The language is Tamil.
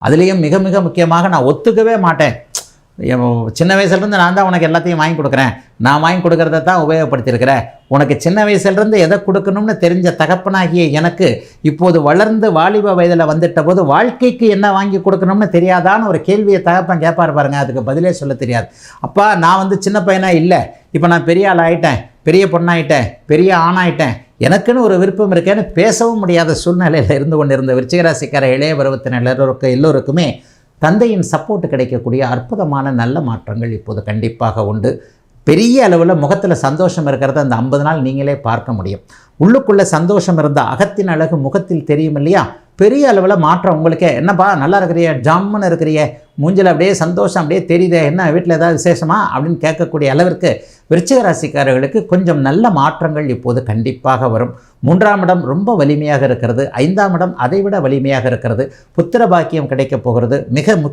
அதுலேயும் மிக மிக முக்கியமாக நான் ஒத்துக்கவே மாட்டேன். சின்ன வயசுலேருந்து நான் தான் உனக்கு எல்லாத்தையும் வாங்கி கொடுக்குறேன், நான் வாங்கி கொடுக்குறத தான் உபயோகப்படுத்தியிருக்கிறேன், உனக்கு சின்ன வயசுலேருந்து எதை கொடுக்கணும்னு தெரிஞ்ச தகப்பனாகிய எனக்கு இப்போது வளர்ந்து வாலிப வயதில் வந்துட்ட போது வாழ்க்கைக்கு என்ன வாங்கி கொடுக்கணும்னு தெரியாதான்னு ஒரு கேள்வியை தகப்பன் கேட்பார் பாருங்க. அதுக்கு பதிலே சொல்ல தெரியாது. அப்பா நான் சின்ன பையனாக இல்லை, இப்போ நான் பெரிய ஆள் ஆகிட்டேன், பெரிய பொண்ணாயிட்டேன், பெரிய ஆணாயிட்டேன், எனக்குன்னு ஒரு விருப்பம் இருக்கேன்னு பேசவும் முடியாத சூழ்நிலையில் இருந்து கொண்டிருந்த விருச்சிகராசிக்கார இளைய பருவத்தினர் எல்லோருக்குமே தந்தையின் சப்போர்ட் கிடைக்கக்கூடிய அற்புதமான நல்ல மாற்றங்கள் இப்போது கண்டிப்பாக உண்டு. பெரிய அளவில் முகத்தில் சந்தோஷம் இருக்கிறத அந்த 50 நாள் நீங்களே பார்க்க முடியும். உள்ளுக்குள்ளே சந்தோஷம் இருந்தால் அகத்தின் அழகு முகத்தில் தெரியும் இல்லையா? பெரிய அளவில் மாற்றம் உங்களுக்கே. என்னப்பா நல்லா இருக்கிறிய, ஜாமுன்னு இருக்கிறிய, மூஞ்சில் அப்படியே சந்தோஷம் அப்படியே தெரியுதே, என்ன வீட்டில் ஏதாவது விசேஷமா அப்படின்னு கேட்கக்கூடிய அளவிற்கு விருச்சிக ராசிக்காரர்களுக்கு கொஞ்சம் நல்ல மாற்றங்கள் இப்போது கண்டிப்பாக வரும். 3ஆம் இடம் ரொம்ப வலிமையாக இருக்கிறது, 5ஆம் இடம் அதைவிட வலிமையாக இருக்கிறது. புத்திர பாக்கியம் கிடைக்கப் போகிறது. மிக